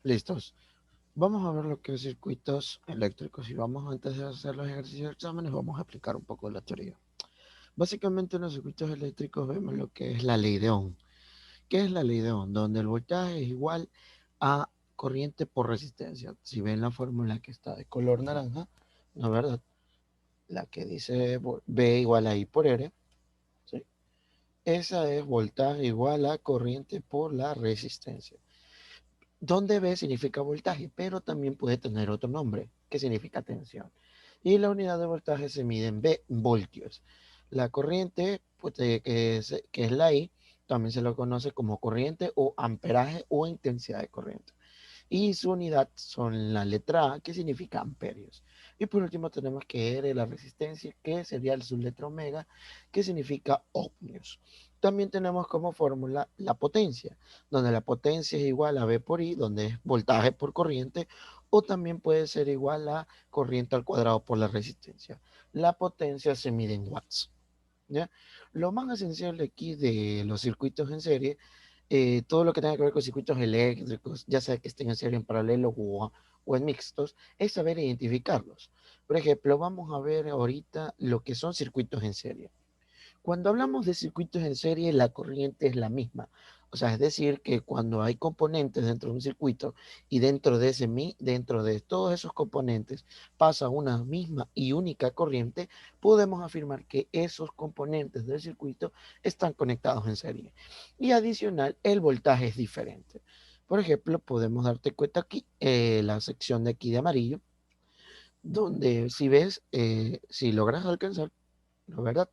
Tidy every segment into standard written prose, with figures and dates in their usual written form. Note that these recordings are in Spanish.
Listos. Vamos a ver lo que es circuitos eléctricos y vamos antes de hacer los ejercicios de exámenes, vamos a explicar un poco la teoría. Básicamente en los circuitos eléctricos vemos lo que es la ley de Ohm. ¿Qué es la ley de Ohm? Donde el voltaje es igual a corriente por resistencia. Si ven la fórmula que está de color naranja, ¿no es verdad? La que dice V igual a I por R, ¿sí? Esa es voltaje igual a corriente por la resistencia. Donde V significa voltaje, pero también puede tener otro nombre, que significa tensión. Y la unidad de voltaje se mide en voltios. La corriente, pues, que es la I, también se lo conoce como corriente o amperaje o intensidad de corriente. Y su unidad son la letra A, que significa amperios. Y por último tenemos que R, la resistencia, que sería el subletra omega, que significa ohmios. También tenemos como fórmula la potencia, donde la potencia es igual a V por I, donde es voltaje por corriente, o también puede ser igual a corriente al cuadrado por la resistencia. La potencia se mide en watts. ¿Ya? Lo más esencial aquí de los circuitos en serie, todo lo que tenga que ver con circuitos eléctricos, ya sea que estén en serie en paralelo o en mixtos, es saber identificarlos. Por ejemplo, vamos a ver ahorita lo que son circuitos en serie. Cuando hablamos de circuitos en serie, la corriente es la misma. O sea, es decir, que cuando hay componentes dentro de un circuito y dentro de todos esos componentes pasa una misma y única corriente, podemos afirmar que esos componentes del circuito están conectados en serie. Y adicional, el voltaje es diferente. Por ejemplo, podemos darte cuenta aquí, la sección de aquí de amarillo, donde si ves, si logras alcanzar, ¿no? ¿Verdad?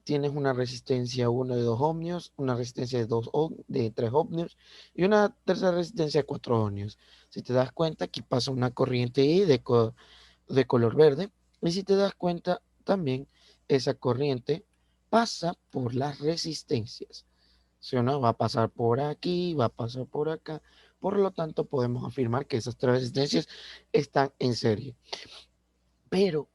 Tienes una resistencia 1 de 2 ohmios, una resistencia de 3 ohmios y una tercera resistencia de 4 ohmios. Si te das cuenta, aquí pasa una corriente I de color verde. Y si te das cuenta, también esa corriente pasa por las resistencias. ¿Sí o no? Va a pasar por aquí, va a pasar por acá. Por lo tanto, podemos afirmar que esas tres resistencias están en serie. Pero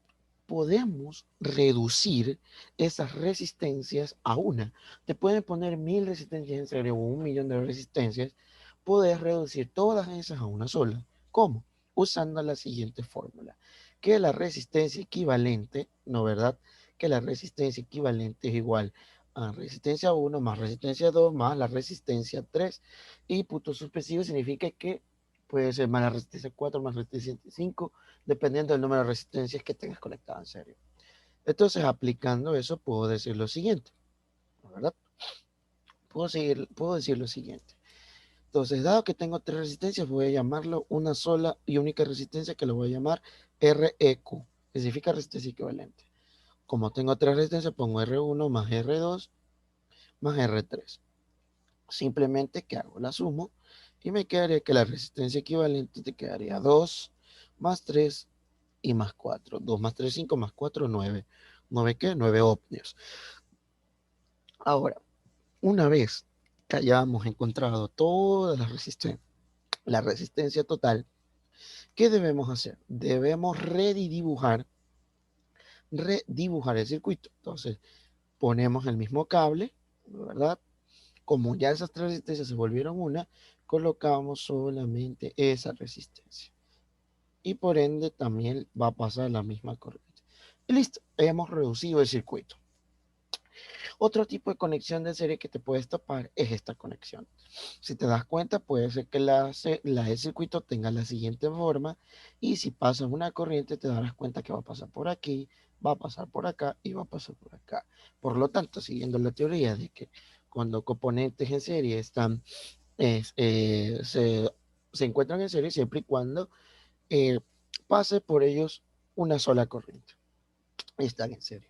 podemos reducir esas resistencias a una. Te pueden poner 1000 resistencias en serie o 1.000.000 de resistencias. Puedes reducir todas esas a una sola. ¿Cómo? Usando la siguiente fórmula. Que la resistencia equivalente, ¿no verdad? Que la resistencia equivalente es igual a resistencia 1 más resistencia 2 más la resistencia 3. Y punto suspensivo significa que puede ser más la resistencia 4 más resistencia 5 dependiendo del número de resistencias que tengas conectadas en serie. Entonces, aplicando eso, puedo decir lo siguiente, ¿verdad? Puedo decir lo siguiente. Entonces, dado que tengo tres resistencias, voy a llamarlo una sola y única resistencia que lo voy a llamar REQ, que significa resistencia equivalente. Como tengo tres resistencias, pongo R1 más R2 más R3. Simplemente que hago la sumo y me quedaría que la resistencia equivalente te quedaría 2 más 3 y más 4. 2 más 3, 5 más 4, 9. ¿9 qué? 9 ohmios. Ahora, una vez que hayamos encontrado toda la resistencia total, ¿qué debemos hacer? Debemos redibujar el circuito. Entonces, ponemos el mismo cable, ¿verdad? Como ya esas tres resistencias se volvieron una, colocamos solamente esa resistencia. Y por ende también va a pasar la misma corriente. Y listo, hemos reducido el circuito. Otro tipo de conexión de serie que te puedes topar es esta conexión. Si te das cuenta, puede ser que el circuito tenga la siguiente forma y si pasa una corriente te darás cuenta que va a pasar por aquí, va a pasar por acá y va a pasar por acá. Por lo tanto, siguiendo la teoría de que cuando componentes en serie es, eh, se, se encuentran en serie siempre y cuando eh, pase por ellos una sola corriente. Están en serie.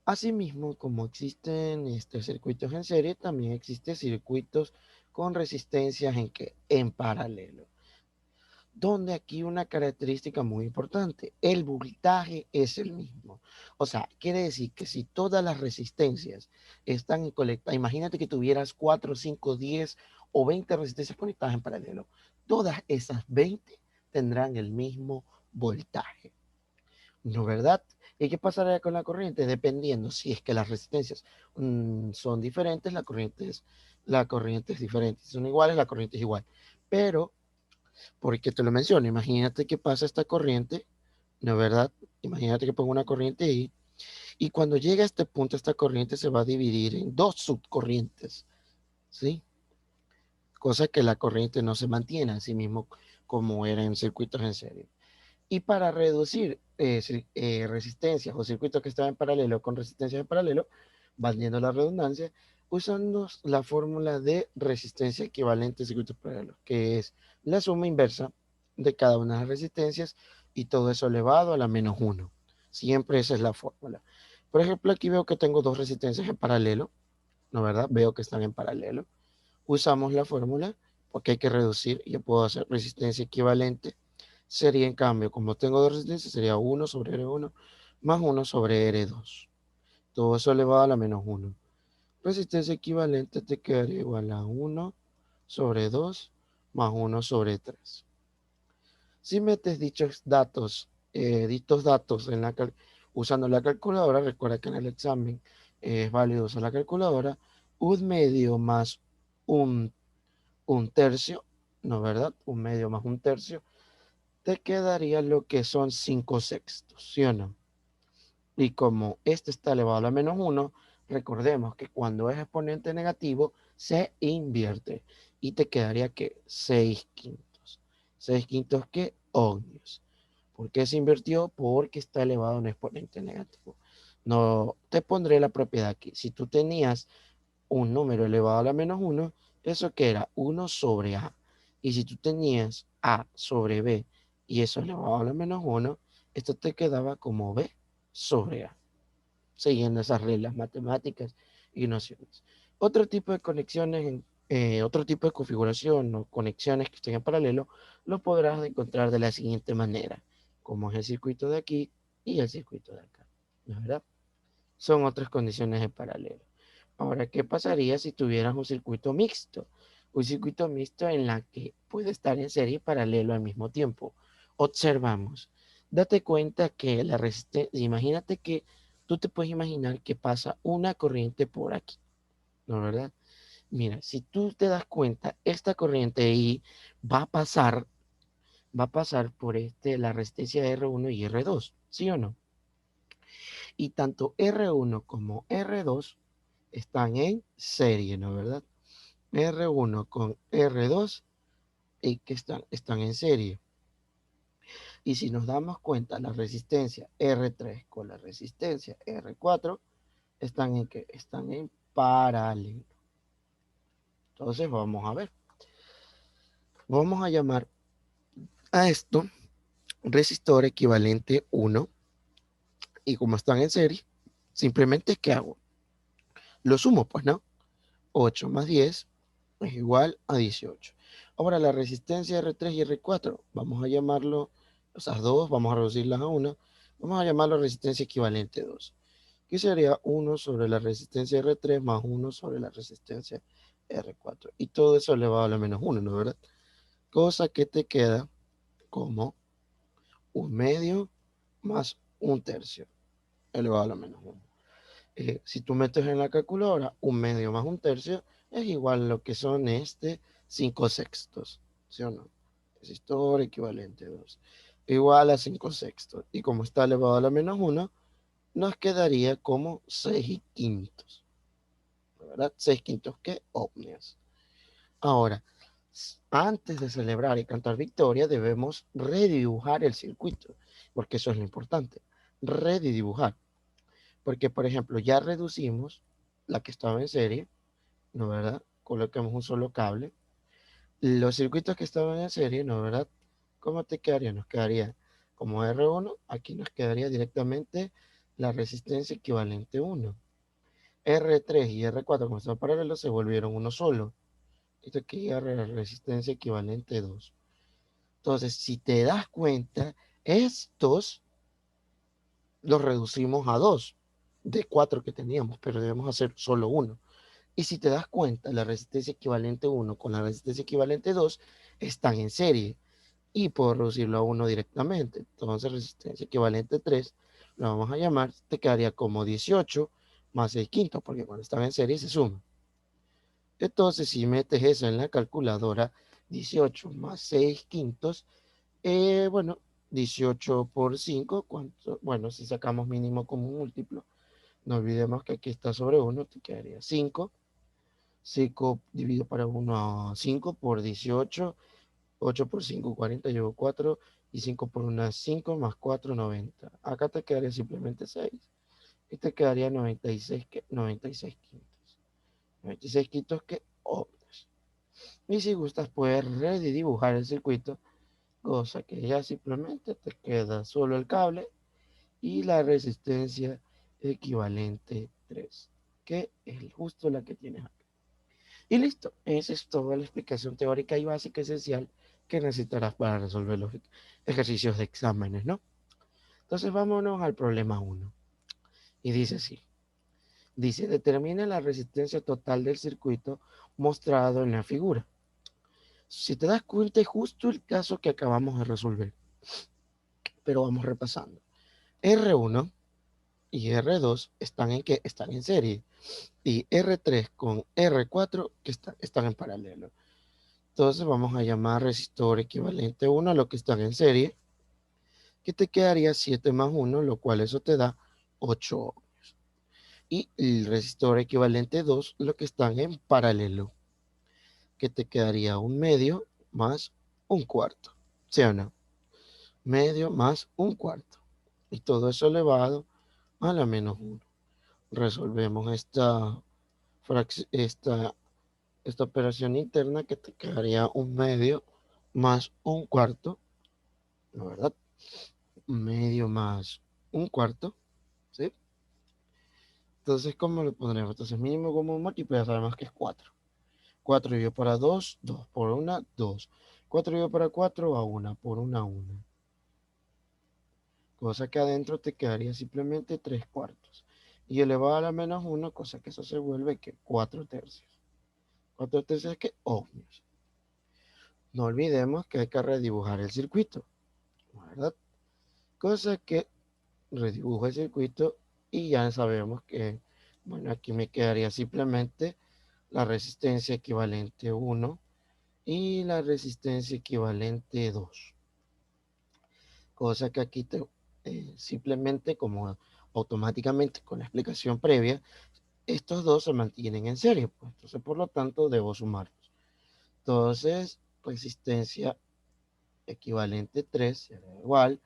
Asimismo, como existen circuitos en serie, también existen circuitos con resistencias en paralelo. Donde aquí una característica muy importante, el voltaje es el mismo. O sea, quiere decir que si todas las resistencias están conectadas, imagínate que tuvieras 4, 5, 10 o 20 resistencias conectadas en paralelo, todas esas 20 tendrán el mismo voltaje. ¿No verdad? ¿Y qué pasará con la corriente? Dependiendo si es que las resistencias son diferentes, la corriente es diferente. Si son iguales, la corriente es igual. Pero, porque te lo menciono, imagínate que pasa esta corriente, ¿no es verdad? Imagínate que pongo una corriente ahí, y cuando llega a este punto, esta corriente se va a dividir en dos subcorrientes, ¿sí? Cosa que la corriente no se mantiene así mismo como era en circuitos en serie. Y para reducir resistencias o circuitos que estaban en paralelo con resistencias en paralelo, valiendo la redundancia, usamos la fórmula de resistencia equivalente a circuitos paralelos, que es la suma inversa de cada una de las resistencias y todo eso elevado a la menos 1. Siempre esa es la fórmula. Por ejemplo, aquí veo que tengo dos resistencias en paralelo, ¿no verdad? Veo que están en paralelo. Usamos la fórmula porque hay que reducir. Yo puedo hacer resistencia equivalente. Sería en cambio, como tengo dos resistencias, sería 1 sobre R1 más 1 sobre R2. Todo eso elevado a la menos 1. Resistencia equivalente te quedaría igual a 1 sobre 2 más 1 sobre 3. Si metes dichos datos usando la calculadora, recuerda que en el examen es válido usar la calculadora, un medio más un, un tercio, ¿no verdad? Un medio más un tercio, te quedaría lo que son 5 sextos, ¿sí o no? Y como este está elevado a la menos 1, recordemos que cuando es exponente negativo, se invierte. Y te quedaría que 6 quintos. 6 quintos que ohmios. ¿Por qué se invirtió? Porque está elevado a un exponente negativo. No te pondré la propiedad aquí. Si tú tenías un número elevado a la menos 1, eso que era 1 sobre A. Y si tú tenías A sobre B y eso elevado a la menos 1, esto te quedaba como B sobre A, siguiendo esas reglas matemáticas y nociones. Otro tipo de conexiones, otro tipo de configuración o conexiones que estén en paralelo, lo podrás encontrar de la siguiente manera, como es el circuito de aquí y el circuito de acá, ¿no es verdad? Son otras condiciones en paralelo. Ahora, ¿qué pasaría si tuvieras un circuito mixto? Un circuito mixto en la que puede estar en serie y paralelo al mismo tiempo. Observamos. Date cuenta que la resistencia, imagínate que tú te puedes imaginar que pasa una corriente por aquí, ¿no es verdad? Mira, si tú te das cuenta, esta corriente ahí va a pasar, va a pasar por la resistencia R1 y R2, ¿sí o no? Y tanto R1 como R2 están en serie, ¿no es verdad? R1 con R2 y que están en serie. Y si nos damos cuenta, la resistencia R3 con la resistencia R4 están en qué? Están en paralelo. Entonces vamos a ver. Vamos a llamar a esto resistor equivalente 1 y como están en serie, simplemente ¿qué hago? Lo sumo, pues no. 8 más 10 es igual a 18. Ahora la resistencia R3 y R4, vamos a llamarlo, esas dos, vamos a reducirlas a una, vamos a llamarlo resistencia equivalente 2, que sería 1 sobre la resistencia R3 más 1 sobre la resistencia R4. Y todo eso elevado a la menos 1, ¿no es verdad? Cosa que te queda como un medio más un tercio elevado a la menos 1. Si tú metes en la calculadora un medio más un tercio, es igual a lo que son 5 sextos, ¿sí o no? Resistor equivalente 2, igual a 5 sextos. Y como está elevado a la menos 1, nos quedaría como 6 quintos, ¿verdad? 6 quintos que ohmios. Ahora, antes de celebrar y cantar victoria, debemos redibujar el circuito, porque eso es lo importante, redibujar. Porque, por ejemplo, ya reducimos la que estaba en serie, ¿no verdad? Colocamos un solo cable. Los circuitos que estaban en serie, ¿no verdad? ¿Cómo te quedaría? Nos quedaría como R1, aquí nos quedaría directamente la resistencia equivalente 1. R3 y R4, como están paralelos, se volvieron uno solo. Esto aquí es resistencia equivalente 2. Entonces, si te das cuenta, estos los reducimos a 2 de 4 que teníamos, pero debemos hacer solo uno. Y si te das cuenta, la resistencia equivalente 1 con la resistencia equivalente 2 están en serie y puedo reducirlo a 1 directamente. Entonces, resistencia equivalente 3, lo vamos a llamar, te quedaría como 18 más 6 quintos, porque cuando están en serie se suma. Entonces, si metes eso en la calculadora, 18 más 6 quintos. Bueno, 18 por 5, ¿cuánto? Bueno, si sacamos mínimo como un múltiplo, no olvidemos que aquí está sobre 1, te quedaría 5. 5 dividido para 1, 5 por 18. 8 por 5, 40, llevo 4. Y 5 por 1, 5 más 4, 90. Acá te quedaría simplemente 6. Y te quedaría 96, 96 quintos. 96 quintos que ohmios. Y si gustas, puedes redibujar el circuito, cosa que ya simplemente te queda solo el cable y la resistencia equivalente 3, que es justo la que tienes acá. Y listo, esa es toda la explicación teórica y básica esencial que necesitarás para resolver los ejercicios de exámenes, ¿no? Entonces vámonos al problema 1. Y dice así. Dice, determina la resistencia total del circuito mostrado en la figura. Si te das cuenta, es justo el caso que acabamos de resolver. Pero vamos repasando. R1 y R2 están en qué? Están en serie. Y R3 con R4 que están en paralelo. Entonces vamos a llamar resistor equivalente 1 a lo que están en serie, que te quedaría 7 más 1, lo cual eso te da 8 ohmios. Y el resistor equivalente 2, lo que están en paralelo, que te quedaría un medio más un cuarto. ¿Sí o no? Medio más un cuarto. Y todo eso elevado a la menos 1. Resolvemos esta, esta operación interna que te quedaría un medio más un cuarto, ¿no? ¿Verdad? Medio más un cuarto, ¿sí? Entonces, ¿cómo lo pondremos? Entonces, mínimo común múltiplo ya sabemos que es 4. 4 dividido para 2, 2 por 1, 2. 4 dividido para 4, a 1 por 1, 1. Cosa que adentro te quedaría simplemente 3 cuartos. Y elevado a la menos 1, cosa que eso se vuelve que 4 tercios. 4 tercios es que ohmios. No olvidemos que hay que redibujar el circuito, ¿verdad? Cosa que redibujo el circuito y ya sabemos que, bueno, aquí me quedaría simplemente la resistencia equivalente 1 y la resistencia equivalente 2. Cosa que aquí simplemente como automáticamente con la explicación previa, estos dos se mantienen en serie, pues entonces por lo tanto debo sumarlos. Entonces, resistencia equivalente 3 será igual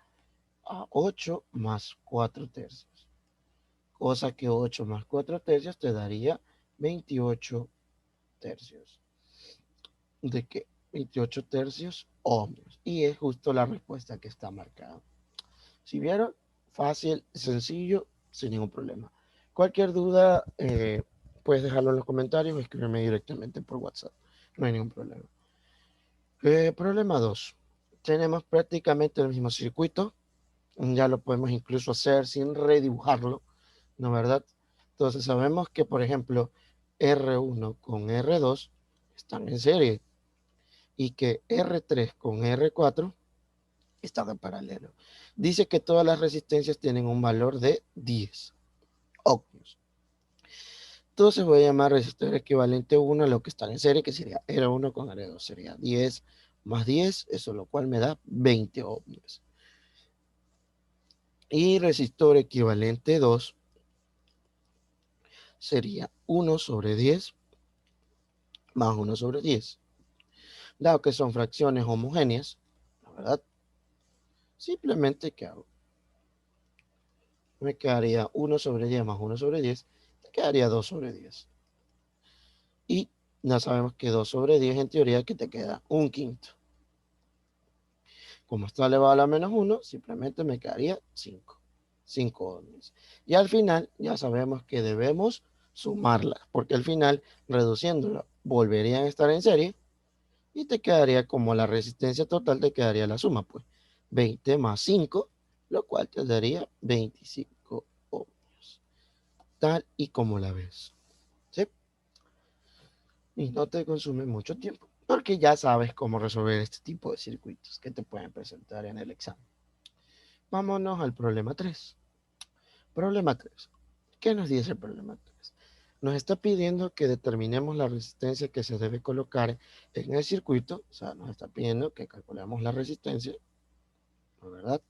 a 8 más 4 tercios. Cosa que 8 más 4 tercios te daría 28 tercios. ¿De qué? 28 tercios ohmios. Y es justo la respuesta que está marcada. Si vieron, fácil, sencillo, sin ningún problema. Cualquier duda, puedes dejarlo en los comentarios o escribirme directamente por WhatsApp. No hay ningún problema. Problema 2. Tenemos prácticamente el mismo circuito. Ya lo podemos incluso hacer sin redibujarlo, ¿no verdad? Entonces sabemos que, por ejemplo, R1 con R2 están en serie y que R3 con R4 están en paralelo. Dice que todas las resistencias tienen un valor de 10 ohmios. Entonces voy a llamar resistor equivalente 1 a lo que están en serie, que sería R1 con R2. Sería 10 más 10, eso lo cual me da 20 ohmios. Y resistor equivalente 2 sería 1 sobre 10 más 1 sobre 10. Dado que son fracciones homogéneas, la verdad, simplemente, ¿qué hago? Me quedaría 1 sobre 10 más 1 sobre 10, me quedaría 2 sobre 10. Y ya sabemos que 2 sobre 10 en teoría que te queda un quinto. Como está elevado a la menos 1, simplemente me quedaría 5. 5 ohmios. Y al final ya sabemos que debemos sumarlas, porque al final, reduciéndola, volverían a estar en serie y te quedaría como la resistencia total, te quedaría la suma, pues 20 más 5, lo cual te daría 25 ohmios, tal y como la ves, ¿sí? Y no te consume mucho tiempo, porque ya sabes cómo resolver este tipo de circuitos que te pueden presentar en el examen. Vámonos al problema 3. Problema 3. ¿Qué nos dice el problema 3? nos está pidiendo que determinemos la resistencia que se debe colocar en el circuito, o sea, nos está pidiendo que calculemos la resistencia, ¿no? ¿Verdad?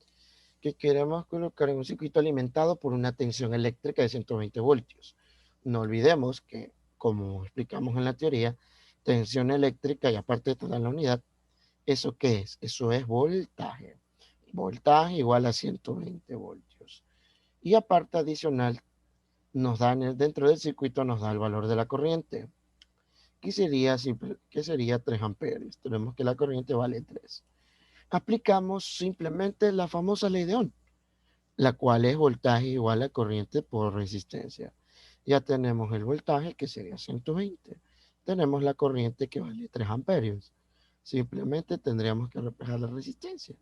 Que queremos colocar en un circuito alimentado por una tensión eléctrica de 120 voltios. No olvidemos que, como explicamos en la teoría, tensión eléctrica y aparte de toda la unidad, ¿eso qué es? Eso es voltaje. Voltaje igual a 120 voltios. Y aparte adicional, nos da dentro del circuito nos da el valor de la corriente, que sería 3 amperios. Tenemos que la corriente vale 3. Aplicamos simplemente la famosa ley de Ohm, la cual es voltaje igual a corriente por resistencia. Ya tenemos el voltaje que sería 120. Tenemos la corriente que vale 3 amperios. Simplemente tendríamos que reflejar la resistencia.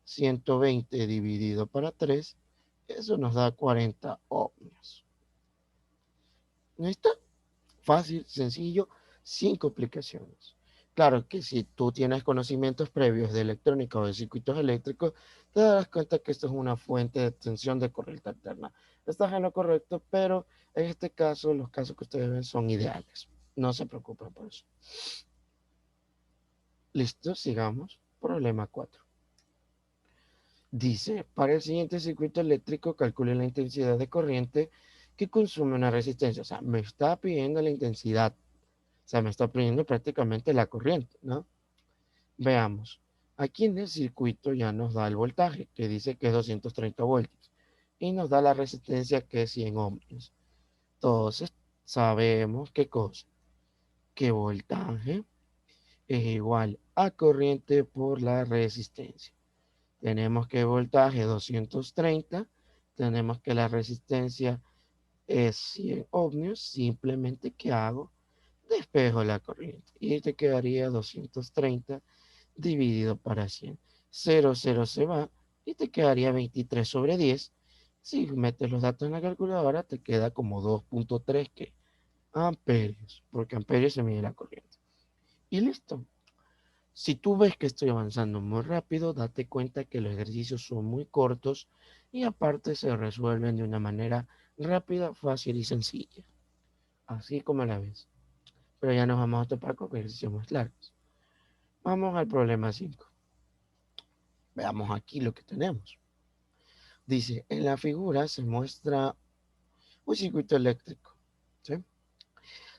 120 dividido para 3, eso nos da 40 ohmios. ¿Listo? Fácil, sencillo, sin complicaciones. Claro que si tú tienes conocimientos previos de electrónica o de circuitos eléctricos, te darás cuenta que esto es una fuente de tensión de corriente alterna. Estás en lo correcto, pero en este caso, los casos que ustedes ven son ideales. No se preocupen por eso. Listo, sigamos. Problema 4. Dice, para el siguiente circuito eléctrico, calcule la intensidad de corriente que consume una resistencia. O sea, me está pidiendo la intensidad. O sea, me está pidiendo prácticamente la corriente, ¿no? Veamos. Aquí en el circuito ya nos da el voltaje, que dice que es 230 voltios. Y nos da la resistencia, que es 100 ohmios. Entonces, sabemos qué cosa. Que voltaje es igual a corriente por la resistencia. Tenemos que voltaje 230. Tenemos que la resistencia es 100 ohmios. Simplemente, ¿qué hago? Despejo la corriente. Y te quedaría 230 dividido para 100. 0, 0 se va y te quedaría 23 sobre 10. Si metes los datos en la calculadora, te queda como 2.3 amperios, porque amperios se mide la corriente. Y listo. Si tú ves que estoy avanzando muy rápido, date cuenta que los ejercicios son muy cortos y aparte se resuelven de una manera rápida, fácil y sencilla. Así como la ves. Pero ya nos vamos a topar con ejercicios más largos. Vamos al problema 5. Veamos aquí lo que tenemos. Dice, en la figura se muestra un circuito eléctrico, ¿sí?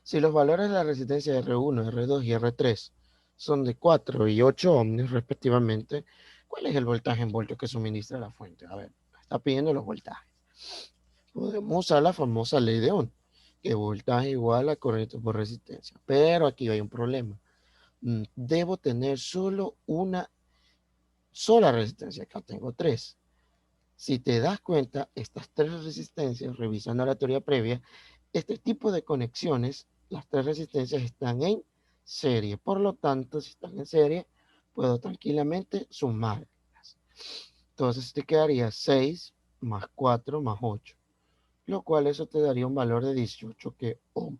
Si los valores de la resistencia R1, R2 y R3 son de 4 y 8 ohmios respectivamente, ¿cuál es el voltaje en voltios que suministra la fuente? A ver, está pidiendo los voltajes. Podemos usar la famosa ley de Ohm, que voltaje igual a corriente por resistencia. Pero aquí hay un problema. Debo tener solo una sola resistencia. Acá tengo 3. Si te das cuenta, estas 3 resistencias, revisando la teoría previa, este tipo de conexiones, las 3 resistencias están en serie. Por lo tanto, si están en serie, puedo tranquilamente sumarlas. Entonces te quedaría 6 más 4 más 8, lo cual eso te daría un valor de 18 ohms.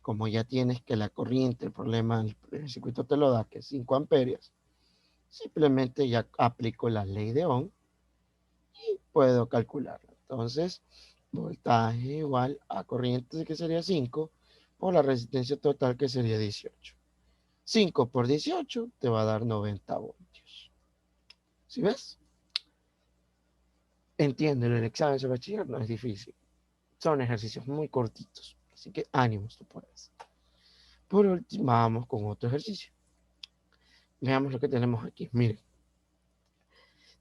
Como ya tienes que la corriente, el problema, el circuito te lo da, que es 5 amperios, simplemente ya aplico la ley de Ohm y puedo calcularlo. Entonces, voltaje igual a corriente, que sería 5, por la resistencia total, que sería 18. 5 por 18 te va a dar 90 voltios. ¿Sí ves? Entiendo, el examen de bachiller no es difícil. Son ejercicios muy cortitos. Así que ánimos, tú puedes. Por último, vamos con otro ejercicio. Veamos lo que tenemos aquí. Miren.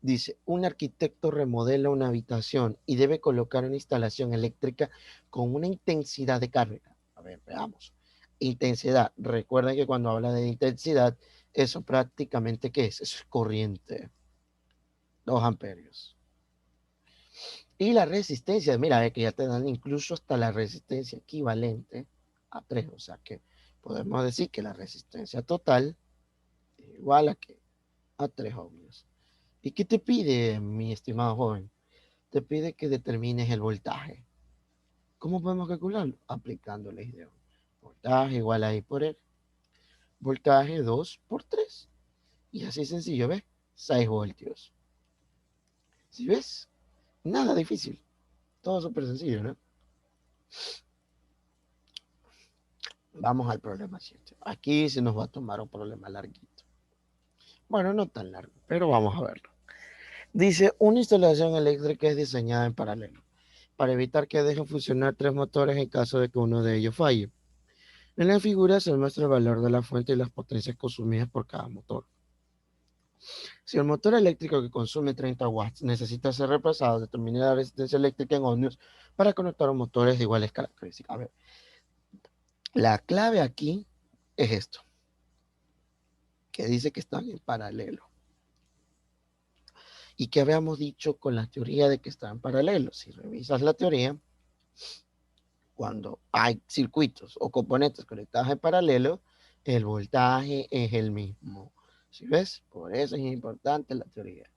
Dice, un arquitecto remodela una habitación y debe colocar una instalación eléctrica con una intensidad de carga. A ver, veamos. Intensidad. Recuerden que cuando habla de intensidad, eso prácticamente, ¿qué es? Eso es corriente. 2 amperios. Y la resistencia, mira, ve que ya te dan incluso hasta la resistencia equivalente a 3. O sea que podemos decir que la resistencia total es igual a 3 ohmios. ¿Y qué te pide, mi estimado joven? Te pide que determines el voltaje. ¿Cómo podemos calcularlo? Aplicando la ley de Ohm. Voltaje igual a I por R. Voltaje 2 por 3. Y así sencillo, ¿ves? 6 voltios. ¿Sí ves? Nada difícil. Todo súper sencillo, ¿no? Vamos al problema 7. Aquí se nos va a tomar un problema larguito. Bueno, no tan largo, pero vamos a verlo. Dice, una instalación eléctrica es diseñada en paralelo para evitar que dejen funcionar tres motores en caso de que uno de ellos falle. En la figura se muestra el valor de la fuente y las potencias consumidas por cada motor. Si el motor eléctrico que consume 30 watts necesita ser reemplazado, determine la resistencia eléctrica en ohmios para conectar motores de iguales características. A ver, la clave aquí es esto, que dice que están en paralelo. ¿Y qué habíamos dicho con la teoría de que están en paralelo? Si revisas la teoría, cuando hay circuitos o componentes conectados en paralelo, el voltaje es el mismo. ¿Sí ves? Por eso es importante la teoría.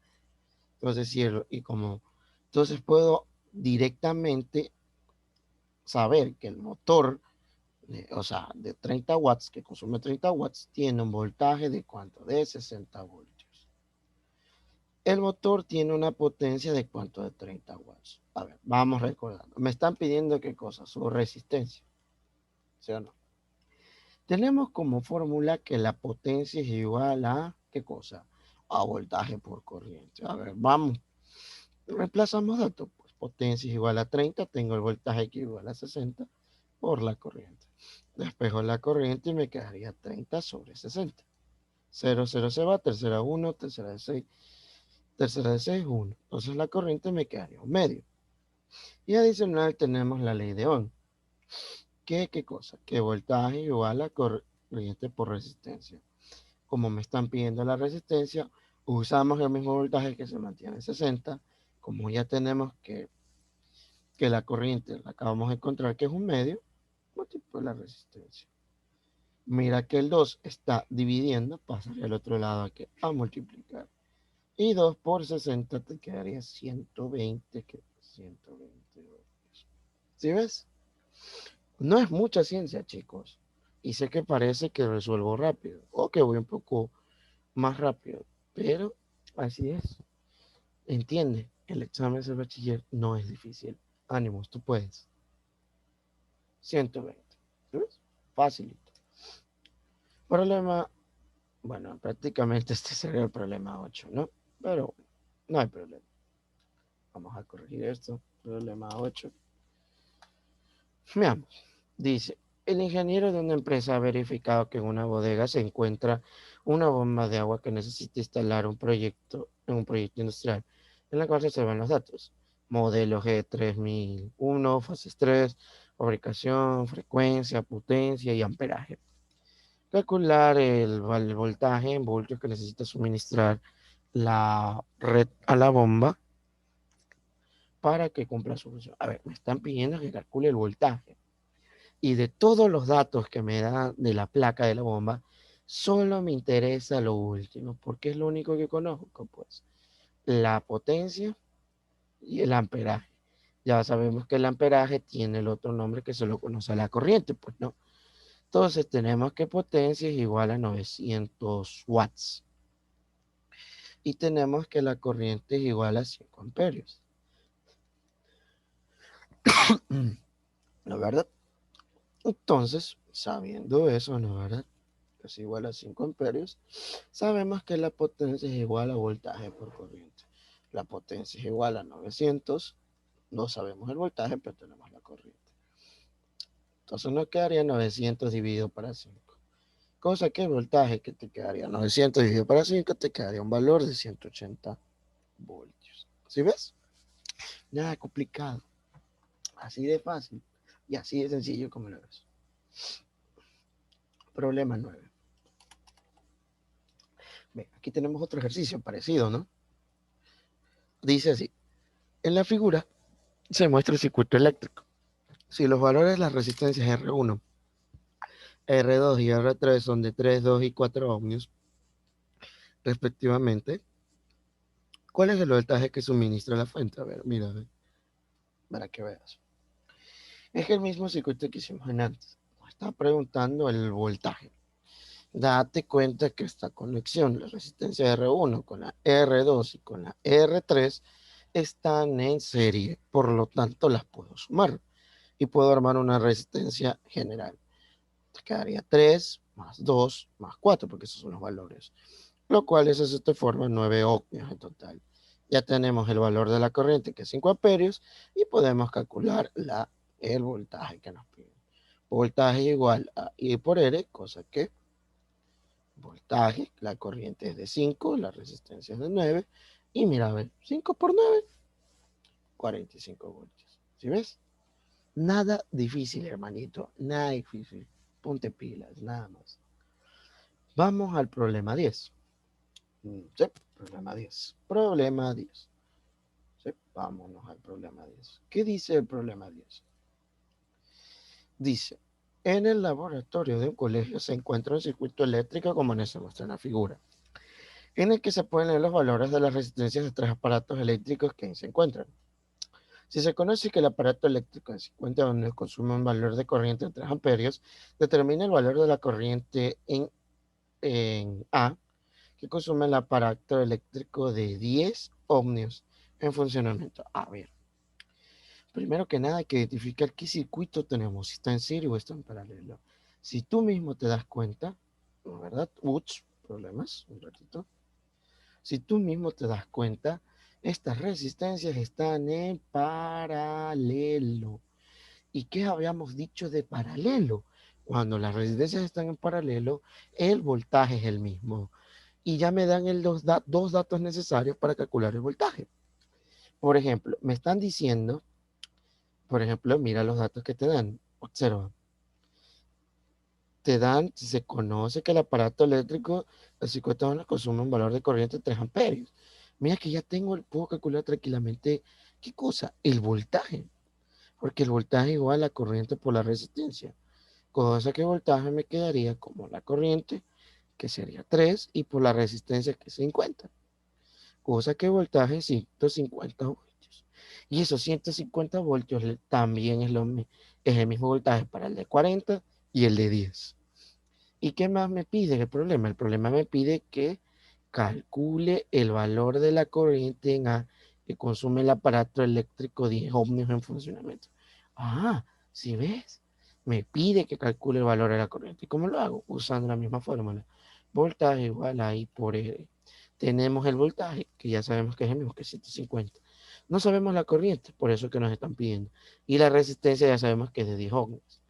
Entonces, entonces puedo directamente saber que el motor, o sea, de 30 watts, que consume 30 watts, tiene un voltaje de ¿cuánto? De 60 voltios. El motor tiene una potencia de ¿cuánto? De 30 watts. A ver, vamos recordando. Me están pidiendo qué cosa, su resistencia, ¿sí o no? Tenemos como fórmula que la potencia es igual a, ¿qué cosa? A voltaje por corriente. A ver, vamos. Reemplazamos datos. Pues potencia es igual a 30, tengo el voltaje que es igual a 60 por la corriente. Despejo la corriente y me quedaría 30 sobre 60. 0, 0 se va, tercera 1, tercera de 6, 1. Entonces la corriente me quedaría un medio. Y adicional tenemos la ley de Ohm. ¿Qué cosa? Que voltaje igual a corriente por resistencia. Como me están pidiendo la resistencia, usamos el mismo voltaje que se mantiene en 60. Como ya tenemos que la corriente la acabamos de encontrar que es un medio, multiplico la resistencia. Mira que el 2 está dividiendo, pasa al otro lado aquí a multiplicar. Y 2 por 60 te quedaría 120, 120 voltios. ¿Sí ves? No es mucha ciencia, chicos. Y sé que parece que resuelvo rápido o que voy un poco más rápido, pero así es. Entiende, el examen de bachiller no es difícil. Ánimos, tú puedes. 120. ¿Ves? Facilito. Problema, bueno, prácticamente este sería el problema 8, ¿no? Pero no hay problema. Vamos a corregir esto. Problema 8. Veamos. Dice, el ingeniero de una empresa ha verificado que en una bodega se encuentra una bomba de agua que necesita instalar en un proyecto industrial, en la cual se observan los datos. Modelo G3001, fases 3, fabricación, frecuencia, potencia y amperaje. Calcular el voltaje en voltios que necesita suministrar la red a la bomba para que cumpla su función. A ver, me están pidiendo que calcule el voltaje. Y de todos los datos que me da de la placa de la bomba, solo me interesa lo último, porque es lo único que conozco, pues. La potencia y el amperaje. Ya sabemos que el amperaje tiene el otro nombre que se lo conoce a la corriente, pues no. Entonces tenemos que potencia es igual a 900 watts. Y tenemos que la corriente es igual a 5 amperios. ¿No es verdad? Entonces, sabiendo eso, ¿no es verdad? Que es igual a 5 amperios, sabemos que la potencia es igual a voltaje por corriente. La potencia es igual a 900, no sabemos el voltaje, pero tenemos la corriente. Entonces nos quedaría 900 dividido para 5. Cosa que el voltaje que te quedaría 900 dividido para 5 te quedaría un valor de 180 voltios. ¿Sí ves? Nada complicado. Así de fácil y así de sencillo como lo ves. Problema 9. Bien, aquí tenemos otro ejercicio parecido, ¿no? Dice así. En la figura se muestra el circuito eléctrico. Si los valores de las resistencias R1, R2 y R3 son de 3, 2 y 4 ohmios, respectivamente, ¿cuál es el voltaje que suministra la fuente? A ver, mira, para que veas. Es el mismo circuito que hicimos en antes. Nos está preguntando el voltaje. Date cuenta que esta conexión, la resistencia R1 con la R2 y con la R3, están en serie. Por lo tanto, las puedo sumar y puedo armar una resistencia general. quedaría 3 más 2 más 4, porque esos son los valores. Lo cual eso se te forma 9 ohmios en total. Ya tenemos el valor de la corriente, que es 5 amperios, y podemos calcular el voltaje que nos piden. Voltaje igual a I por R, cosa que voltaje, la corriente es de 5, la resistencia es de 9, y mira, a ver, 5 por 9, 45 voltios. ¿Sí ves? Nada difícil, hermanito, nada difícil. Ponte pilas, nada más. Vamos al problema 10. Sí, problema 10. Problema 10. Sí, vámonos al problema 10. ¿Qué dice el problema 10? Dice, en el laboratorio de un colegio se encuentra un circuito eléctrico como en se muestra en la figura, en el que se pueden leer los valores de las resistencias de tres aparatos eléctricos que se encuentran. Si se conoce que el aparato eléctrico de 50 ohmios consume un valor de corriente de 3 amperios, determina el valor de la corriente en A, que consume el aparato eléctrico de 10 ohmios en funcionamiento. A ver, primero que nada hay que identificar qué circuito tenemos, si está en serie o está en paralelo. Si tú mismo te das cuenta, ¿no, verdad? Ups, problemas, un ratito. Si tú mismo te das cuenta, estas resistencias están en paralelo. ¿Y qué habíamos dicho de paralelo? Cuando las resistencias están en paralelo, el voltaje es el mismo. Y ya me dan dos datos necesarios para calcular el voltaje. Por ejemplo, me están diciendo, por ejemplo, mira los datos que te dan. Observa. Te dan, se conoce que el aparato eléctrico de 50 ohmios consume un valor de corriente de 3 amperios. Mira que ya puedo calcular tranquilamente, ¿qué cosa? El voltaje. Porque el voltaje es igual a la corriente por la resistencia. Cosa que el voltaje me quedaría como la corriente, que sería 3, y por la resistencia, que es 50. Cosa que el voltaje es 150 voltios. Y esos 150 voltios también es el mismo voltaje para el de 40 y el de 10. ¿Y qué más me pide el problema? El problema me pide que calcule el valor de la corriente en A que consume el aparato eléctrico 10 ohmios en funcionamiento. Ah, si ves, me pide que calcule el valor de la corriente. ¿Y cómo lo hago? Usando la misma fórmula. Voltaje igual a I por R. Tenemos el voltaje, que ya sabemos que es el mismo que 150. No sabemos la corriente, por eso que nos están pidiendo. Y la resistencia ya sabemos que es de 10 ohmios.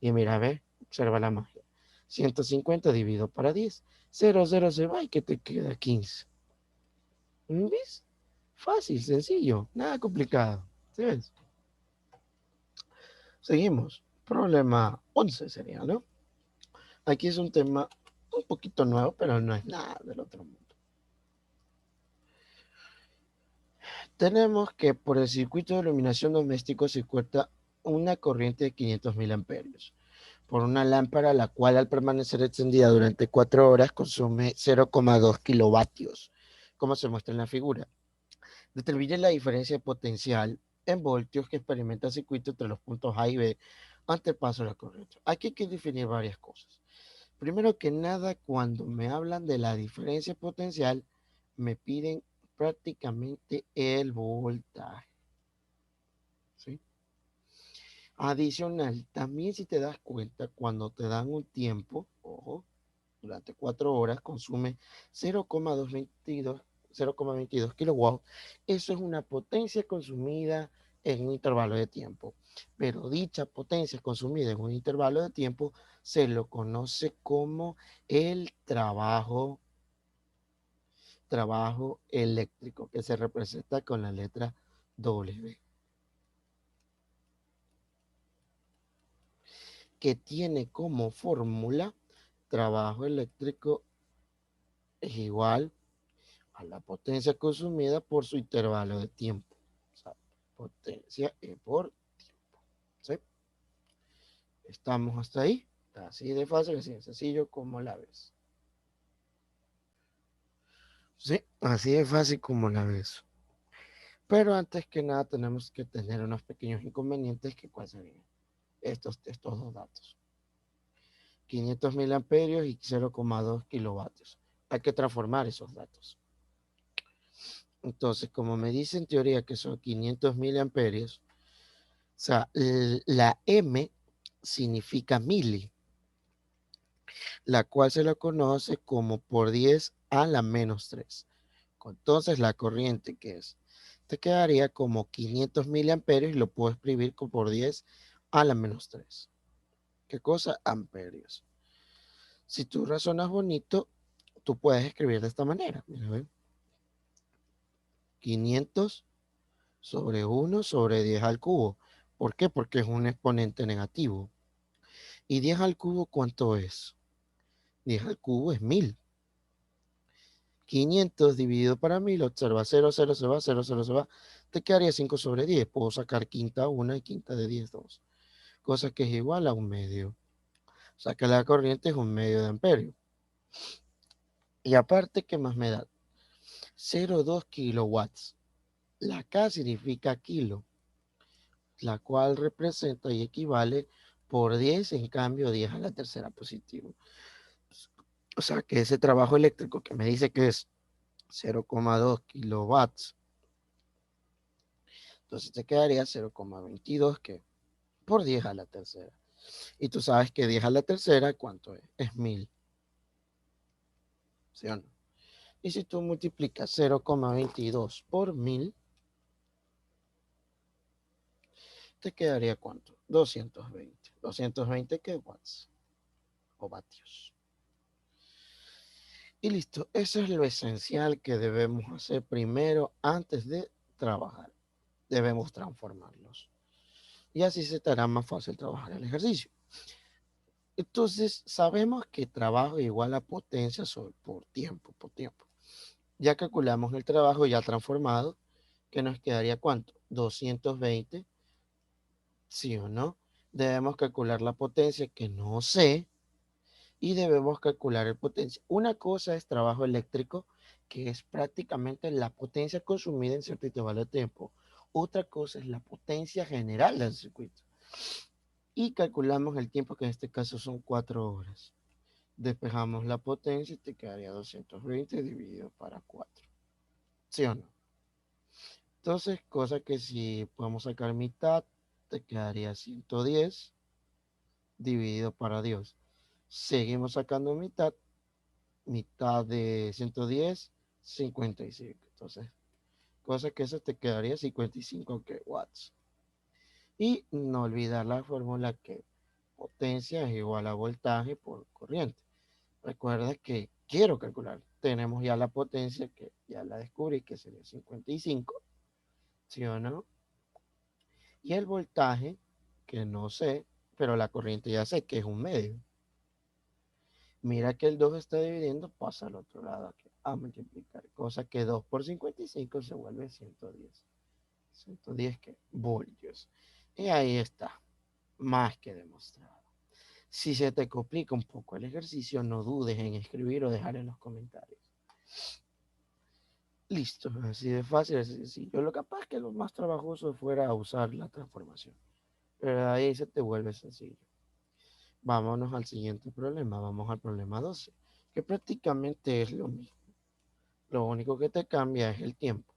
Y mira, a ver, observa la magia. 150 dividido para 10. 0, 0 se va y que te queda 15. ¿Ves? Fácil, sencillo, nada complicado. ¿Sí ves? Seguimos. Problema 11 sería, ¿no? Aquí es un tema un poquito nuevo, pero no es nada del otro mundo. Tenemos que por el circuito de iluminación doméstico se cuenta una corriente de 500 mil amperios por una lámpara la cual al permanecer encendida durante 4 horas consume 0,2 kilovatios, como se muestra en la figura. Determine la diferencia de potencial en voltios que experimenta el circuito entre los puntos A y B ante el paso de la corriente. Aquí hay que definir varias cosas. Primero que nada, cuando me hablan de la diferencia potencial, me piden prácticamente el voltaje. ¿Sí? Adicional, también si te das cuenta, cuando te dan un tiempo, ojo, durante 4 horas consume 0,22 kilowatts. Eso es una potencia consumida en un intervalo de tiempo. Pero dicha potencia consumida en un intervalo de tiempo se lo conoce como el trabajo eléctrico, que se representa con la letra W, que tiene como fórmula trabajo eléctrico es igual a la potencia consumida por su intervalo de tiempo. O sea, potencia E por tiempo. ¿Sí? Estamos hasta ahí. Así de fácil, así de sencillo como la ves. Sí, así de fácil como la ves. Pero antes que nada tenemos que tener unos pequeños inconvenientes que cuáles serían estos dos datos. 500 mil amperios y 0,2 kilovatios. Hay que transformar esos datos. Entonces, como me dice en teoría que son 500 mil amperios, o sea, la M significa mili. la cual se lo conoce como por 10 a la menos 3. Entonces la corriente que es, te quedaría como 500 miliamperios y lo puedo escribir por 10 a la menos 3. ¿Qué cosa? Amperios. Si tú razonas bonito, tú puedes escribir de esta manera. Mira, ¿ven? 500 sobre 1 sobre 10 al cubo. ¿Por qué? Porque es un exponente negativo. ¿Y 10 al cubo cuánto es? 10 al cubo es 1000. 500 dividido para 1000, observa, 0, 0 se va, 0, 0 se va, te quedaría 5 sobre 10. Puedo sacar quinta 1 y quinta de 10, 2. Cosa que es igual a un medio. O sea que la corriente es un medio de amperio. Y aparte, ¿qué más me da? 0,2 kilowatts. La K significa kilo, la cual representa y equivale por 10, en cambio 10 a la tercera positivo. O sea que ese trabajo eléctrico que me dice que es 0,2 kilowatts, entonces te quedaría 0,22 que por 10 a la tercera. Y tú sabes que 10 a la tercera, ¿cuánto es? Es 1000, ¿sí o no? Y si tú multiplicas 0,22 por 1000, te quedaría ¿cuánto? 220. 220 ¿qué watts? O vatios. Y listo, eso es lo esencial que debemos hacer primero antes de trabajar. Debemos transformarlos. Y así se te hará más fácil trabajar el ejercicio. Entonces, sabemos que trabajo igual a potencia por tiempo, por tiempo. Ya calculamos el trabajo ya transformado, que nos quedaría ¿cuánto? 220, ¿sí o no? Debemos calcular la potencia, que no sé, y debemos calcular el potencia. Una cosa es trabajo eléctrico, que es prácticamente la potencia consumida en cierto intervalo de tiempo. Otra cosa es la potencia general del circuito. Y calculamos el tiempo, que en este caso son 4 horas. Despejamos la potencia y te quedaría 220 dividido para 4. ¿Sí o no? Entonces, cosa que si podemos sacar mitad, te quedaría 110 dividido para Dios. Seguimos sacando mitad, mitad de 110, 55. Entonces, cosa que eso te quedaría 55 watts. Y no olvidar la fórmula que potencia es igual a voltaje por corriente. Recuerda que quiero calcular. Tenemos ya la potencia, que ya la descubrí, que sería 55, ¿sí o no? Y el voltaje, que no sé, pero la corriente ya sé que es un medio. Mira que el 2 está dividiendo, pasa al otro lado aquí, a multiplicar, cosa que 2 por 55 se vuelve 110. 110 que voltios. Y ahí está, más que demostrado. Si se te complica un poco el ejercicio, no dudes en escribir o dejar en los comentarios. Listo, así de fácil, así de sencillo. Lo capaz que lo más trabajoso fuera usar la transformación, pero ahí se te vuelve sencillo. Vámonos al siguiente problema, vamos al problema 12, que prácticamente es lo mismo. Lo único que te cambia es el tiempo.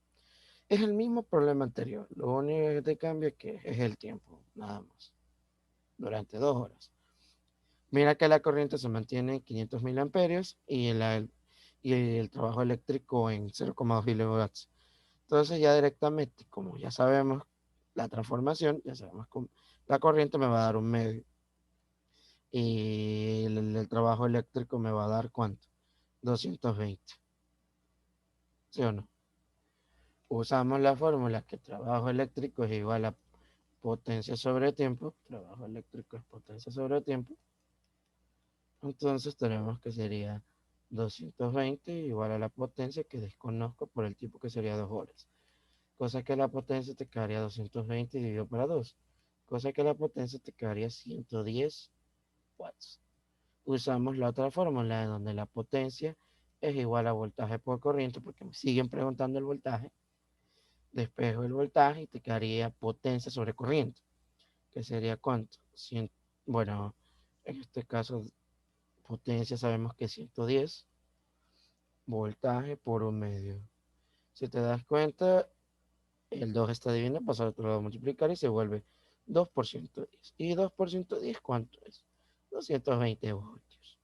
Es el mismo problema anterior, lo único que te cambia es el tiempo, nada más, durante 2 horas. Mira que la corriente se mantiene en 500 miliamperios y el trabajo eléctrico en 0,2 kilowatts. Entonces ya directamente, como ya sabemos la transformación, ya sabemos cómo la corriente me va a dar un medio. Y el trabajo eléctrico me va a dar ¿cuánto? 220. ¿Sí o no? Usamos la fórmula que trabajo eléctrico es igual a potencia sobre tiempo. Trabajo eléctrico es potencia sobre tiempo. Entonces tenemos que sería 220 igual a la potencia que desconozco por el tiempo, que sería 2 horas. Cosa que la potencia te quedaría 220 dividido para 2. Cosa que la potencia te quedaría 110 watts. Usamos la otra fórmula, en donde la potencia es igual a voltaje por corriente, porque me siguen preguntando el voltaje. Despejo el voltaje y te quedaría potencia sobre corriente, que sería ¿cuánto? Bueno, en este caso, potencia sabemos que es 110, voltaje por un medio. Si te das cuenta, el 2 está dividiendo, pasa al otro lado a multiplicar y se vuelve 2 por 110. ¿Y 2 por 110 cuánto es? 220 voltios.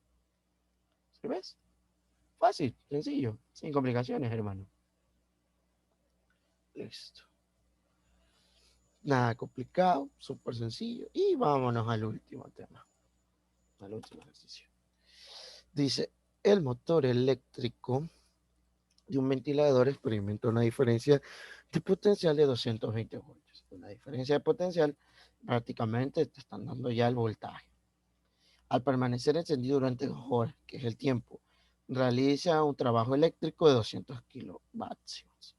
¿Sí ves? Fácil, sencillo, sin complicaciones, hermano. Listo. Nada complicado, súper sencillo. Y vámonos al último tema, al último ejercicio. Dice, el motor eléctrico de un ventilador experimenta una diferencia de potencial de 220 voltios. Una diferencia de potencial prácticamente te están dando ya el voltaje. Al permanecer encendido durante 2 horas, que es el tiempo, realiza un trabajo eléctrico de 200 kilovatios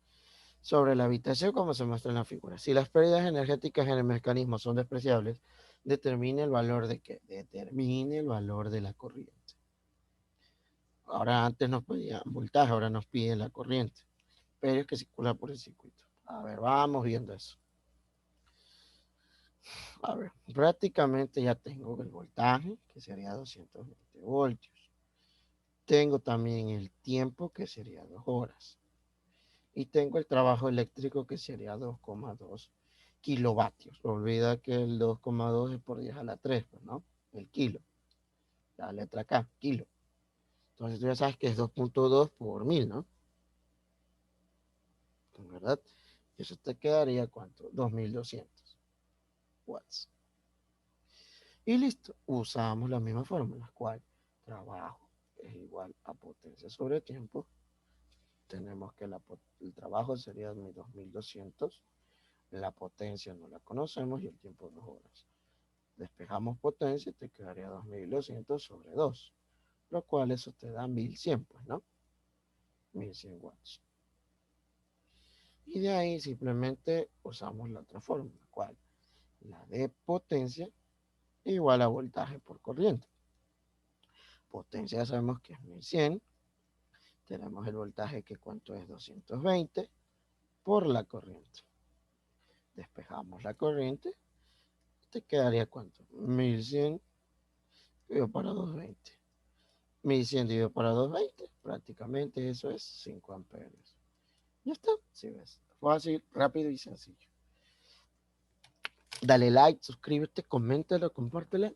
sobre la habitación como se muestra en la figura. Si las pérdidas energéticas en el mecanismo son despreciables, determine el valor de qué? Determine el valor de la corriente. Ahora antes nos pedían voltaje, ahora nos piden la corriente, pero es que circula por el circuito. A ver, vamos viendo eso. A ver, prácticamente ya tengo el voltaje, que sería 220 voltios. Tengo también el tiempo, que sería 2 horas. Y tengo el trabajo eléctrico, que sería 2,2 kilovatios. Olvida que el 2,2 es por 10 a la 3, pues, ¿no? El kilo. La letra K, kilo. Entonces tú ya sabes que es 2,2 por 1000, ¿no? ¿Verdad? Eso te quedaría, ¿cuánto? 2200 watts. Y listo. Usamos la misma fórmula, cual trabajo es igual a potencia sobre tiempo. Tenemos que el trabajo sería 2200. La potencia no la conocemos y el tiempo 2 horas. Despejamos potencia y te quedaría 2200 sobre 2, lo cual eso te da 1100, pues, ¿no? 1100 watts. Y de ahí simplemente usamos la otra fórmula, ¿cuál? La de potencia igual a voltaje por corriente. Potencia sabemos que es 1100. Tenemos el voltaje, que cuánto es 220 por la corriente. Despejamos la corriente, te quedaría cuánto, 1100 dividido para 220. 1100 dividido para 220, prácticamente eso es 5 amperios. Ya está, si ves, fácil, rápido y sencillo. Dale like, suscríbete, coméntalo, compártelo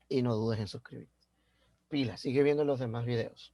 y no dudes en suscribirte. Pila, sigue viendo los demás videos.